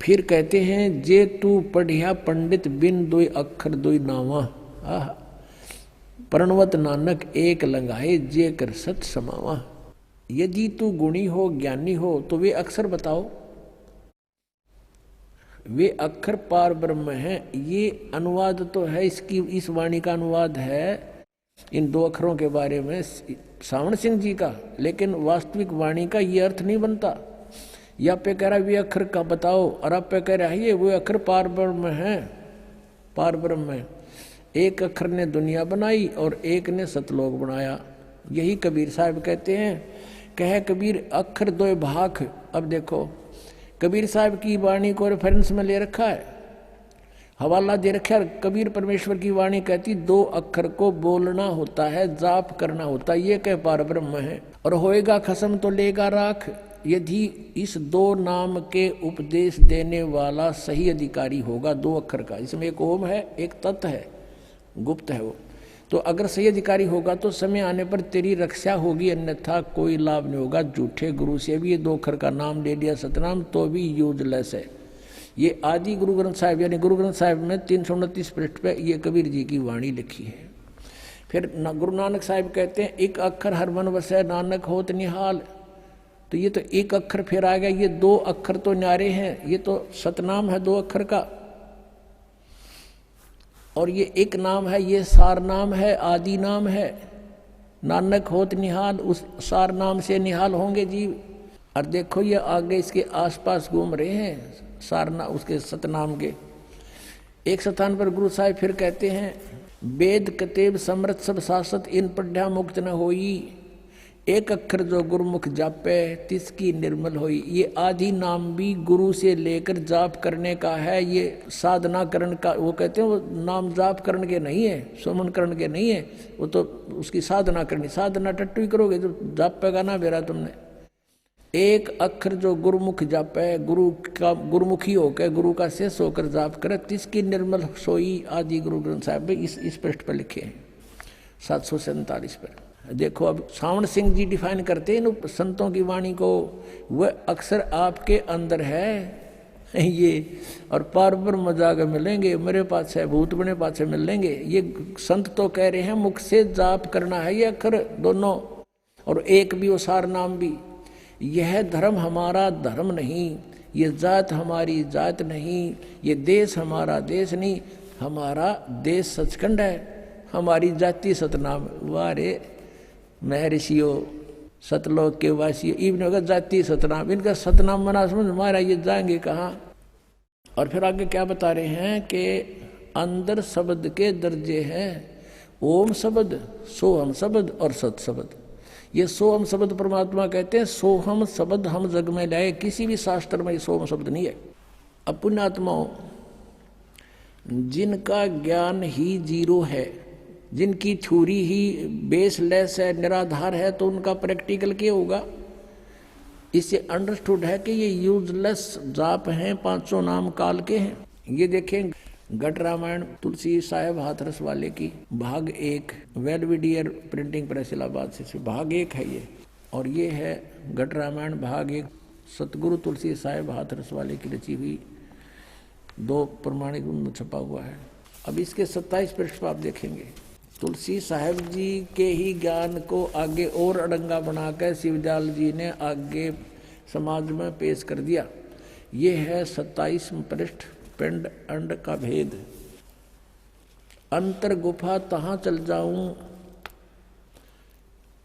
फिर कहते हैं जे तू पढ़िया पंडित बिन 2 अक्षर 2 नावा, प्रणवत नानक एक लंगाए जे कर सत समावा। यदि तू गुणी हो ज्ञानी हो तो वे अक्षर बताओ, वे अक्षर पार ब्रह्म हैं। ये अनुवाद तो है इसकी, इस वाणी का अनुवाद है इन 2 अक्षरों के बारे में सावन सिंह जी का, लेकिन वास्तविक वाणी का ये अर्थ नहीं बनता। या पे कह रहा है वे अक्षर का बताओ, और आप पे कह रहा है ये वो अक्षर पार ब्रह्म है, पार ब्रह्म है। एक अक्षर ने दुनिया बनाई और एक ने सतलोक बनाया। यही कबीर साहब कहते हैं, कहे कबीर अक्षर 2 भाग। अब देखो कबीर साहब की वाणी को रेफरेंस में ले रखा है, हवाला दे रखा है। कबीर परमेश्वर की वाणी कहती 2 अक्षर को बोलना होता है, जाप करना होता है, ये कह पार ब्रह्म है। और होएगा खसम तो लेगा राख, यदि इस 2 नाम के उपदेश देने वाला सही अधिकारी होगा 2 अक्षर का। इसमें एक ओम है, एक तत् है, गुप्त है वो। तो अगर सही अधिकारी होगा तो समय आने पर तेरी रक्षा होगी, अन्यथा कोई लाभ नहीं होगा। झूठे गुरु से भी ये 2 अक्षर का नाम ले लिया सतनाम तो भी यूजलेस है। ये आदि गुरु ग्रंथ साहिब यानी गुरु ग्रंथ साहिब में 329 पृष्ठ पे ये कबीर जी की वाणी लिखी है। फिर गुरु नानक साहिब कहते हैं एक अक्षर हर मन वसै नानक होत निहाल। तो ये तो एक अक्षर फिर आ गया, ये 2 अक्षर तो न्यारे हैं, ये तो सतनाम है 2 अक्षर का, और ये एक नाम है, ये सार नाम है, आदि नाम है। नानक होत निहाल, उस सार नाम से निहाल होंगे जीव। और देखो ये आगे इसके आसपास घूम रहे हैं सारना उसके सतनाम के। एक स्थान पर गुरु साहिब फिर कहते हैं वेद कतेब समृत सब शासत इन पढ़ा मुक्त न होई, एक अक्षर जो गुरुमुख जापे तिसकी निर्मल होई। ये आदि नाम भी गुरु से लेकर जाप करने का है, ये साधना करण का। वो कहते हैं वो नाम जाप करण के नहीं है, सुमन करण के नहीं है, वो तो उसकी साधना करनी। साधना टट्टू ही करोगे जो जाप पेगा ना बेरा तुमने। एक अक्षर जो गुरुमुख जापे, गुरु का गुरुमुखी होकर गुरु का शेष होकर जाप करे तिसकी निर्मल सोई। आदि गुरु ग्रंथ साहिब में इस पृष्ठ पर लिखे हैं 747 पर। देखो अब सावन सिंह जी डिफाइन करते हैं इन संतों की वाणी को, वह अक्सर आपके अंदर है ये, और पार ब्रह्म जाकर मिलेंगे, मेरे पास है भूत बने पास से मिल लेंगे। ये संत तो कह रहे हैं मुख से जाप करना है ये अक्षर दोनों, और एक भी वो सार नाम भी। यह धर्म हमारा धर्म नहीं, ये जात हमारी जात नहीं, ये देश हमारा देश नहीं, हमारा देश सचखंड है, हमारी जाति सतनाम। वारे महर्षियों सतलोक के वासियों, इवन अगर जाति सतनाम, इनका सतनाम मना समझ हमारा, ये जाएंगे कहाँ। और फिर आगे क्या बता रहे हैं कि अंदर शब्द के दर्जे हैं, ओम शब्द, सोहम शब्द और सत शब्द। ये सोहम शब्द परमात्मा कहते हैं, सोहम शब्द हम जग में लाए, किसी भी शास्त्र में ये सोहम शब्द नहीं है। अब पुण्यात्माओं, जिनका ज्ञान ही जीरो है, जिनकी थ्योरी ही बेसलेस है, निराधार है, तो उनका प्रैक्टिकल क्या होगा। इससे अंडरस्टूड है कि ये यूजलेस जाप हैं, 500 नाम काल के हैं। ये देखें घट रामायण तुलसी साहेब हाथरस वाले की भाग 1, वेलविडियर प्रिंटिंग प्रेस इलाहाबाद से भाग 1 है ये, और ये है घट रामायण भाग 1 सतगुरु तुलसी साहेब हाथरस वाले की रची हुई, 2 प्रमाणिक में छपा हुआ है। अब इसके 27 पृष्ठ पर आप देखेंगे, तुलसी साहेब जी के ही ज्ञान को आगे और अड़ंगा बनाकर शिवदयाल जी ने आगे समाज में पेश कर दिया। ये है 27 पृष्ठ, पिंड अंड का भेद। अंतर गुफा तहाँ चल जाऊं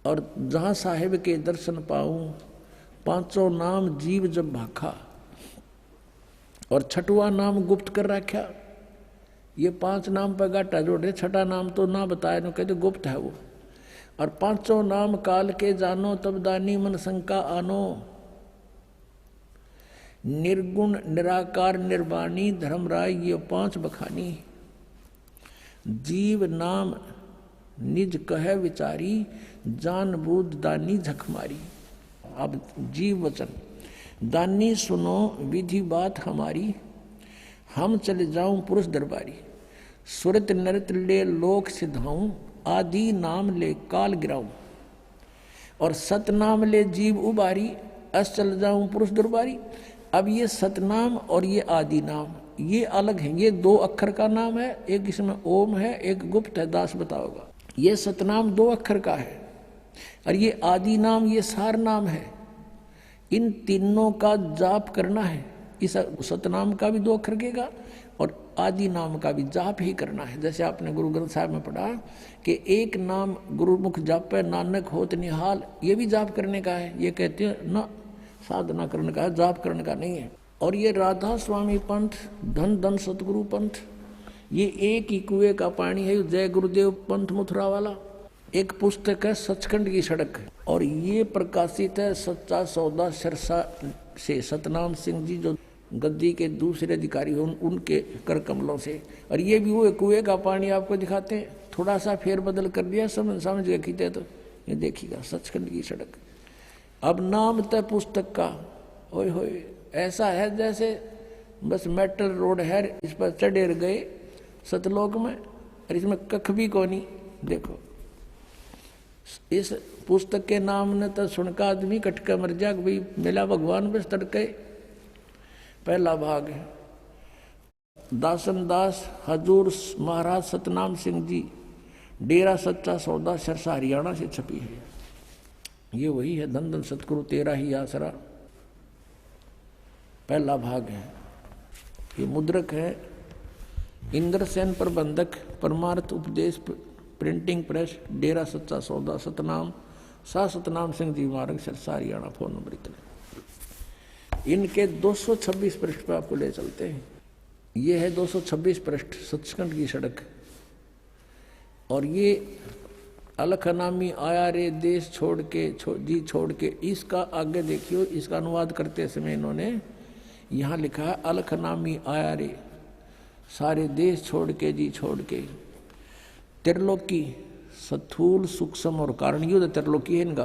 और जहां साहेब के दर्शन पाऊं, 500 नाम जीव जब भाखा, और 6वां नाम गुप्त कर रखा। ये 5 नाम पर गाटा जोड़े, 6ठा नाम तो ना बताए, ना कहते गुप्त है वो। और 500 नाम काल के जानो, तब दानी मन शंका आनो। निर्गुण निराकार निर्वाणी धर्मराय, ये 5 बखानी। जीव नाम निज कह विचारी, जान बूझ दानी झकमारी। अब जीव वचन, दानी सुनो विधि बात हमारी, हम चले जाऊं पुरुष दरबारी। सुरत नृत ले लोक सिधाऊं, आदि नाम ले काल गिराऊं। और सतनाम ले जीव उबारी, अस चल जाऊं पुरुष दरबारी। अब ये सतनाम और ये आदि नाम ये अलग है, ये 2 अक्षर का नाम है, एक इसमें ओम है, एक गुप्त है, दास बताओगा। ये सतनाम 2 अक्षर का है, और ये आदि नाम ये सार नाम है। इन तीनों का जाप करना है। इस सतनाम का भी 2 अक्षर का और आदि नाम का भी जाप ही करना है। जैसे आपने गुरु ग्रंथ साहब में पढ़ा कि एक नाम गुरुमुख जापे नानक होत निहाल, ये भी जाप करने का है। ये कहते हैं ना साधना करने का है, जाप करने का नहीं है। और ये राधा स्वामी पंथ, धन धन सतगुरु पंथ, ये एक ही कुएं का पानी है। जय गुरुदेव पंथ मथुरा वाला एक पुस्तक है, सचखंड की सड़क, और ये प्रकाशित है सच्चा सौदा सिरसा से, सतनाम सिंह जी जो गद्दी के दूसरे अधिकारी हो उनके कर कमलों से। और ये भी वो कुएं का पानी आपको दिखाते हैं, थोड़ा सा फेर बदल कर दिया, समझ गए खींचे तो ये देखिएगा सचखंड की सड़क। अब नाम तय पुस्तक का, ओए होए, ऐसा है जैसे बस मेटल रोड है, इस पर चढ़े गए सतलोक में, और इसमें कख भी कोनी। देखो इस पुस्तक के नाम ने तो सुनका आदमी कटका मर जा, भाई मिला भगवान बस तड़के। पहला भाग है दासन दास हजूर महाराज सतनाम सिंह जी, डेरा सच्चा सौदा सिरसा हरियाणा से छपी है। ये वही है, धन धन सतगुरु तेरा ही आसरा, पहला भाग है। ये मुद्रक है इंद्रसेन प्रबंधक, परमार्थ उपदेश प्रिंटिंग प्रेस, डेरा सच्चा सौदा, सतनाम सा सतनाम सिंह जी मार्ग सिरसा हरियाणा। फोन नंबर इतने। इनके 226 पृष्ठ पर आपको ले चलते हैं। ये है 226 पृष्ठ, सचखंड की सड़क। और ये अलखनामी आया रे देश छोड़ के, जी छोड़ के, इसका आगे देखियो, इसका अनुवाद करते समय इन्होंने यहाँ लिखा है अलखनामी आया रे, सारे देश छोड़ के, जी छोड़ के। त्रिलोकी स्थूल सूक्ष्म और कारणयुद्ध त्रिलोकी है इनका,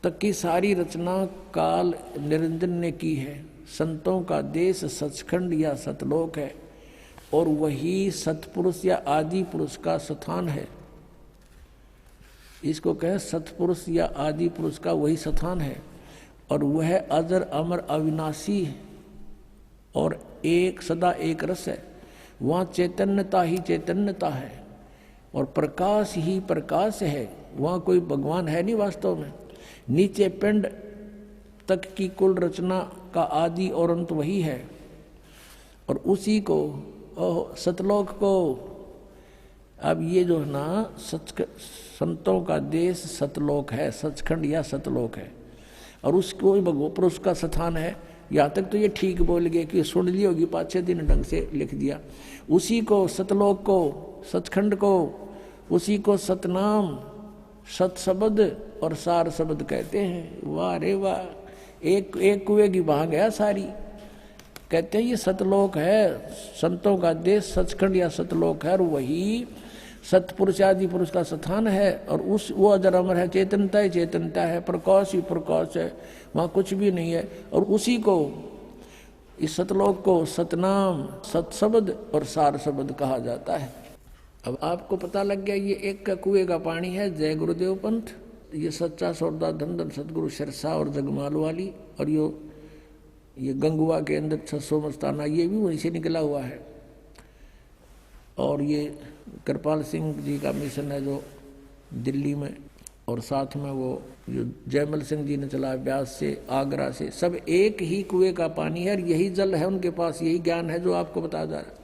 तक की सारी रचना काल निरंजन ने की है। संतों का देश सचखंड या सतलोक है, और वही सतपुरुष या आदि पुरुष का स्थान है। इसको कहें सतपुरुष या आदि पुरुष का वही स्थान है, और वह अजर अमर अविनाशी और एक सदा एक रस है। वहाँ चैतन्यता ही चैतन्यता है, और प्रकाश ही प्रकाश है। वहाँ कोई भगवान है नहीं वास्तव में। नीचे पिंड तक की कुल रचना का आदि और अंत वही है, और उसी को सतलोक को, अब ये जो है ना संतों का देश सतलोक है, सचखंड या सतलोक है, और उसको पुरुष का स्थान है। यहाँ तक तो ये ठीक बोल गए कि सुन ली होगी, 5-6 दिन ढंग से लिख दिया। उसी को सतलोक को, सचखंड को, उसी को सतनाम, सत शब्द और सार शब्द कहते हैं। वाह रे वाह, एक कुएं की बहा गया सारी। कहते हैं ये सतलोक है, संतों का देश सचखंड या सतलोक है, और वही सतपुरुष आदि पुरुष का स्थान है। और उस वो अजर अमर है, चेतनता ही चेतनता है, प्रकाश ही प्रकाश है, वहाँ कुछ भी नहीं है। और उसी को, इस सतलोक को सतनाम, सतशब्द और सार शब्द कहा जाता है। अब आपको पता लग गया ये एक का कुएं का पानी है जय गुरुदेव पंथ, ये सच्चा सौदा धन धन सतगुरु सिरसा और जगमाल वाली, और ये गंगुआ के अंदर 600 मस्ताना, ये भी वहीं से निकला हुआ है। और ये कृपाल सिंह जी का मिशन है जो दिल्ली में, और साथ में वो जो जयमल सिंह जी ने चला ब्यास से, आगरा से, सब एक ही कुएं का पानी है, और यही जल है उनके पास, यही ज्ञान है जो आपको बताया जा रहा है।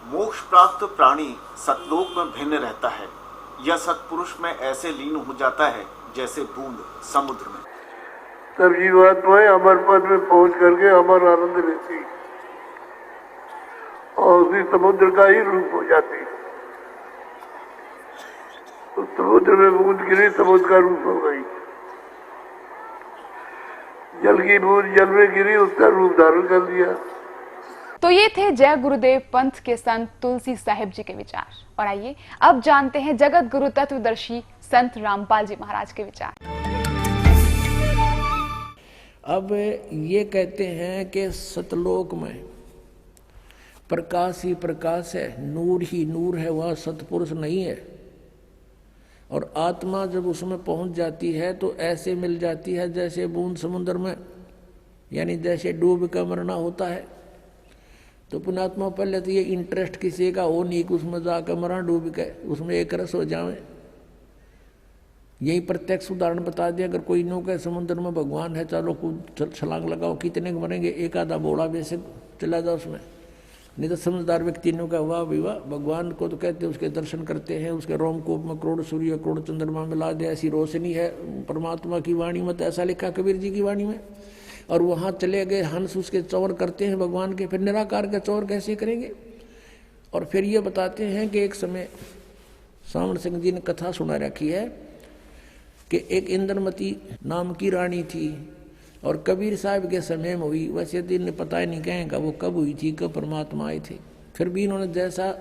मोक्ष प्राप्त प्राणी सतलोक में भिन्न रहता है या सतपुरुष में ऐसे लीन हो जाता है जैसे बूंद समुद्र में। तब जीवात्माएं अमर पद में पहुंच करके अमर आनंद लेती और उसी समुद्र का ही रूप हो जाती। तो समुद्र में बूंद गिरी, समुद्र का रूप हो गई। जल की बूंद जल में गिरी, उसका रूप धारण कर लिया। तो ये थे जय गुरुदेव पंथ के संत तुलसी साहिब जी के विचार। और आइए अब जानते हैं जगत गुरु तत्वदर्शी संत रामपाल जी महाराज के विचार। अब ये कहते हैं कि सतलोक में प्रकाश ही प्रकाश है, नूर ही नूर है, वह सतपुरुष नहीं है। और आत्मा जब उसमें पहुंच जाती है तो ऐसे मिल जाती है जैसे बूंद समुद्र में, यानी जैसे डूब कर मरना होता है। तो पुण्यात्मा पहले तो ये इंटरेस्ट किसी का हो नहीं कि उसमें जाकर मरा डूब के, उसमें एक रस हो जाए। यही प्रत्यक्ष उदाहरण बता दिया। अगर कोई नो कहे समुद्र में भगवान है, चलो कूद छलांग लगाओ, कितने मरेंगे, एक आधा बोड़ा वैसे चला जाओ उसमें। नहीं तो समझदार व्यक्ति ने कहा वाह भाई वाह, भगवान को तो कहते हैं, उसके दर्शन करते हैं, उसके रोमकूप में करोड़ सूर्य करोड़ चंद्रमा मिला दे, ऐसी रोशनी है परमात्मा की वाणी में। तो ऐसा लिखा कबीर जी की वाणी में। और वहाँ चले गए हंस, उसके चौर करते हैं भगवान के, फिर निराकार के चौर कैसे करेंगे। और फिर ये बताते हैं कि एक समय सावण सिंह जी ने कथा सुना रखी है कि एक इंद्रमती नाम की रानी थी, और कबीर साहब के समय में हुई। वैसे दिन ने पता ही नहीं कहेंगे वो कब हुई थी, कब परमात्मा आए थे। फिर भी इन्होंने जैसा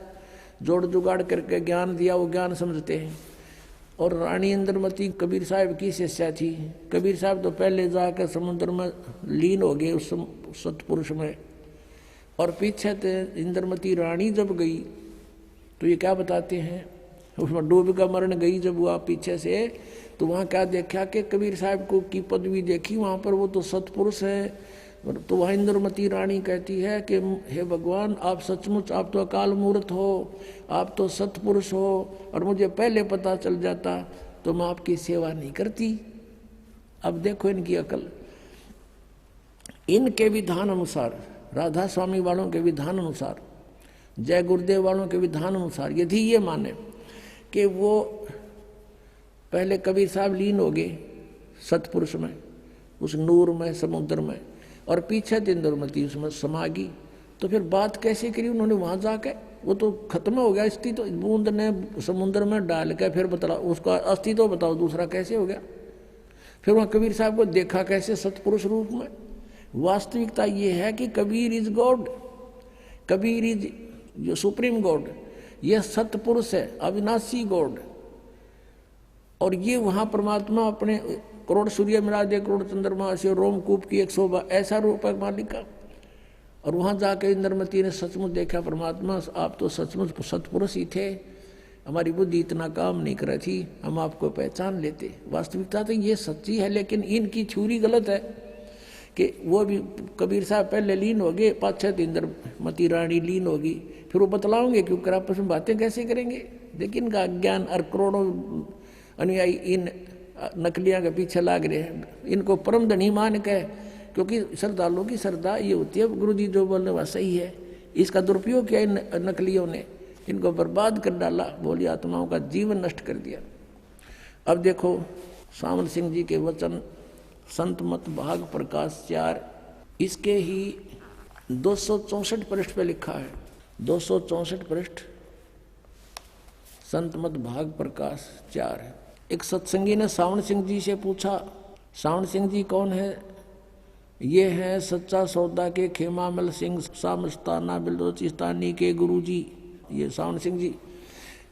जोड़ जुगाड़ करके ज्ञान दिया वो ज्ञान समझते हैं। और रानी इंद्रमती कबीर साहब की शिष्या थी। कबीर साहब तो पहले जाकर समुद्र में लीन हो गए उस सतपुरुष में, और पीछे इंद्रमती रानी जब गई तो ये क्या बताते हैं, उसमें डूब का मरण गई जब वो पीछे से, तो वहाँ क्या देखा कि कबीर साहब को की पदवी देखी, वहाँ पर वो तो सतपुरुष है। तो वह इंद्रमती रानी कहती है कि हे भगवान, आप सचमुच, आप तो अकाल मूर्त हो, आप तो सतपुरुष हो, और मुझे पहले पता चल जाता तो मैं आपकी सेवा नहीं करती। अब देखो इनकी अकल। इनके विधान अनुसार, राधा स्वामी वालों के विधान अनुसार, जय गुरुदेव वालों के विधान अनुसार, यदि ये माने कि वो पहले कबीर साहब लीन हो गए सतपुरुष में, उस नूर में, समुद्र में, और पीछे इंद्रमती उसमें समा गई, तो फिर बात कैसे करी उन्होंने वहाँ जाके? वो तो खत्म हो गया अस्तित्व। तो बूंद ने समुद्र में डाल के फिर बता उसका अस्तित्व बताओ दूसरा कैसे हो गया? फिर वहाँ कबीर साहब को देखा कैसे सतपुरुष रूप में? वास्तविकता ये है कि Kabir is God, Kabir is जो सुप्रीम गॉड, ये सतपुरुष है, अविनाशी गॉड। और ये वहाँ परमात्मा अपने करोड़ सूर्य मिला दे, करोड़ चंद्रमा से, रोमकूप की 100 ऐसा रूप है मालिक का। और वहाँ जाकर इंद्रमती ने सचमुच देखा, परमात्मा आप तो सचमुच सतपुरुष ही थे, हमारी बुद्धि इतना काम नहीं कर रही थी, हम आपको पहचान लेते। वास्तविकता तो ये सच्ची है, लेकिन इनकी थ्योरी गलत है कि वो भी कबीर साहब पहले लीन हो गए, 5-6 इंद्रमती रानी लीन होगी, फिर वो बतलाओगे क्योंकि आपस में बातें कैसे करेंगे। लेकिन इनका अज्ञान और करोड़ों अनुयायी इन नकलियां के पीछे लाग रहे हैं। इनको परम धनी मान के क्योंकि श्रद्धालुओं की श्रद्धा ये होती है गुरु जी जो बोलने वह सही है। इसका दुरुपयोग किया इन नकलियों ने, इनको बर्बाद कर डाला, भोली आत्माओं का जीवन नष्ट कर दिया। अब देखो सावन सिंह जी के वचन, संत मत भाग प्रकाश 4, इसके ही 264 पृष्ठ पे लिखा है, 264 पृष्ठ, संत मत भाग प्रकाश 4 है। एक सत्संगी ने सावन सिंह जी से पूछा, सावन सिंह जी कौन है? ये हैं सच्चा सौदा के खेमामल सिंह सामस्ताना बिलोचिस्तानी के गुरु जी, ये सावन सिंह जी।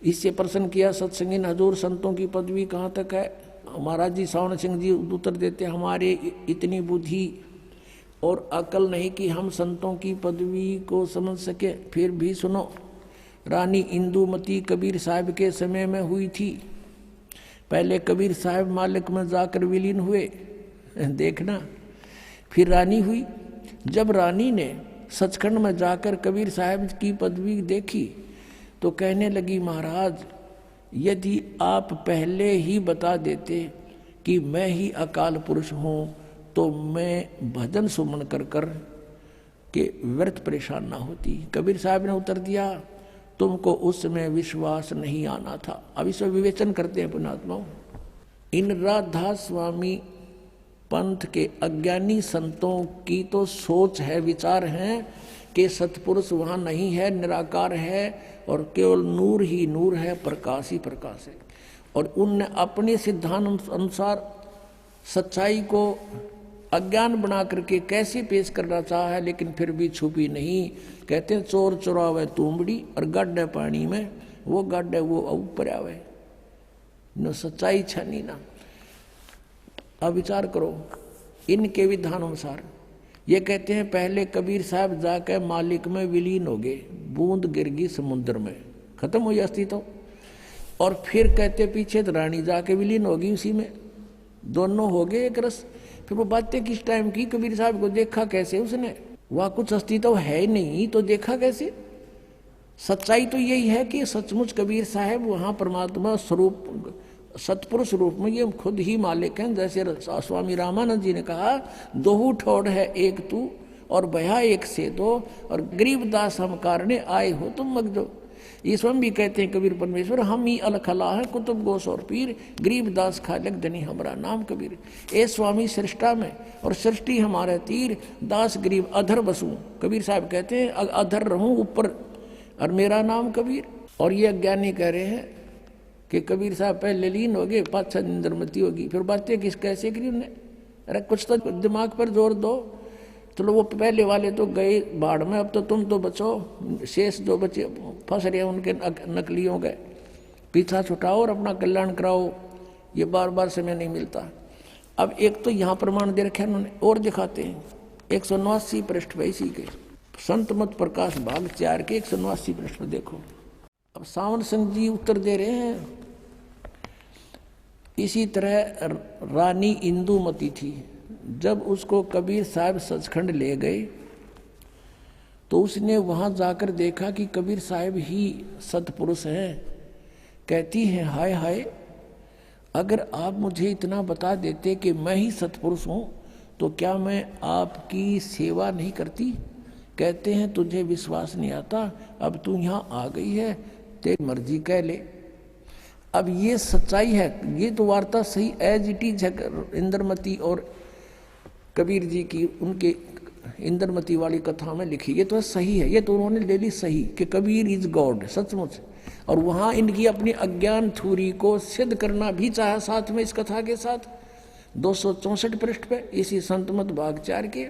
इससे प्रश्न किया सत्संगी ने, हजूर संतों की पदवी कहाँ तक है? महाराज जी सावन सिंह जी उत्तर देते, हमारे इतनी बुद्धि और अकल नहीं कि हम संतों की पदवी को समझ सके। फिर भी सुनो, रानी इंदुमती कबीर साहब के समय में हुई थी। पहले कबीर साहब मालिक में जाकर विलीन हुए, देखना, फिर रानी हुई। जब रानी ने सचखंड में जाकर कबीर साहब की पदवी देखी तो कहने लगी, महाराज यदि आप पहले ही बता देते कि मैं ही अकाल पुरुष हूँ तो मैं भजन सुमन कर कर के व्यर्थ परेशान ना होती। कबीर साहब ने उत्तर दिया, तुमको उस समय विश्वास नहीं आना था। अब इसमें विवेचन करते हैं पुण्यात्माओं। इन राधा स्वामी पंथ के अज्ञानी संतों की तो सोच है, विचार हैं कि सतपुरुष वहाँ नहीं है, निराकार है और केवल नूर ही नूर है, प्रकाश ही प्रकाश है। और उनने अपने सिद्धांत अनुसार सच्चाई को अज्ञान बना करके कैसे पेश करना चाहा है, लेकिन फिर भी छुपी नहीं। कहते हैं चोर चुरावे तुमड़ी और गड्ढे पानी में, वो गड्ढे वो ऊपर आवे, न सच्चाई छनी ना। अब विचार करो, इनके विधान अनुसार ये कहते हैं पहले कबीर साहब जाकर मालिक में विलीन हो गए, बूंद गिर गई समुद्र में, खत्म हो गया अस्तित्व। और फिर कहते पीछे तो रानी जाके विलीन हो गई उसी में, दोनों हो गए एक रस। फिर वो बातें किस टाइम की? कबीर साहब को देखा कैसे उसने? वहाँ कुछ अस्तित्व है नहीं तो देखा कैसे? सच्चाई तो यही है कि सचमुच कबीर साहब वहाँ परमात्मा स्वरूप सतपुरुष रूप में ये खुद ही मालिक हैं। जैसे स्वामी रामानंद जी ने कहा, दोहू ठोड़ है एक तू और भया एक से दो, और गरीबदास हम कारणे आए हो तुम मगजो। ये स्वयं भी कहते हैं कबीर परमेश्वर, हम ही अलखला है कुतुब गोस और पीर, गरीबदास खालक धनी हमारा नाम कबीर। ए स्वामी सृष्टा में और सृष्टि हमारे तीर, दास गरीब अधर बसूं। कबीर साहब कहते हैं अधर रहूं ऊपर और मेरा नाम कबीर। और ये अज्ञानी कह रहे हैं कि कबीर साहब पहले लीन हो गए, पाँच निंदरमती होगी। फिर बातें किस कैसे करी उन्हें? अरे कुछ तो दिमाग पर जोर दो। चलो वो पहले वाले तो गए बाढ़ में, अब तो तुम तो बचो, शेष जो बचे फंस रहे हैं उनके नकलियों के पीछा छुटाओ और अपना कल्याण कराओ। ये बार बार समय नहीं मिलता। अब एक तो यहाँ प्रमाण दे रखे उन्होंने, और दिखाते हैं 189 पृष्ठ पे इसी के संत मत प्रकाश भाग 4 के 189 पृष्ठ पे देखो। अब सावन सिंह जी उत्तर दे रहे हैं, इसी तरह रानी इंदुमती थी। जब उसको कबीर साहब सचखंड ले गए तो उसने वहां जाकर देखा कि कबीर साहब ही सतपुरुष हैं। कहती हैं, हाय हाय, अगर आप मुझे इतना बता देते कि मैं ही सतपुरुष हूं तो क्या मैं आपकी सेवा नहीं करती? कहते हैं तुझे विश्वास नहीं आता, अब तू यहाँ आ गई है, तेरी मर्जी कह ले। अब ये सच्चाई है, ये तो वार्ता सही एज इट इज है। इंद्रमती और कबीर जी की उनके इंद्रमती वाली कथा में लिखी, ये तो सही है, ये तो उन्होंने ले ली सही कि कबीर इज गॉड सचमुच। और वहाँ इनकी अपनी अज्ञान थ्योरी को सिद्ध करना भी चाहा साथ में इस कथा के साथ। 264 पृष्ठ पे इसी संत मत भाग 4 के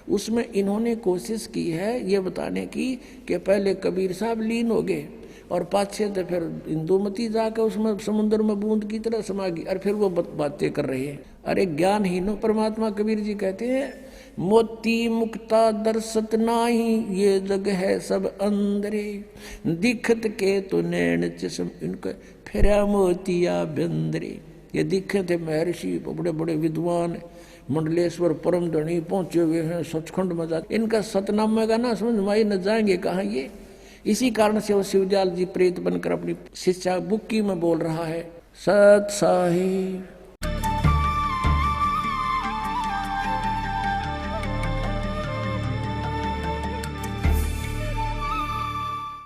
उसमें इन्होंने कोशिश की है ये बताने की कि पहले कबीर साहब लीन हो गए और पाछे तो फिर इंदुमती जाकर उसमें समुद्र में बूंद की तरह समा गई, और फिर वो बातें कर रहे हैं। अरे ज्ञानहीनो परमात्मा कबीर जी कहते हैं, मोती मुक्ता दर्शत नाही, ये जग है सब अंदरे, दिखत के तो नैन चश्म इनके फिर मोतिया बंदरे। ये दिखे थे महर्षि, बड़े बड़े विद्वान, मंडलेश्वर परम धनी पहुंचे हुए हैं सचखंड में जा, इनका सतनामे का ना समझ माई न जाएंगे कहाँ ये। इसी कारण से वो शिवदयाल जी प्रेत बनकर अपनी शिष्या बुक्की में बोल रहा है, सत साहिब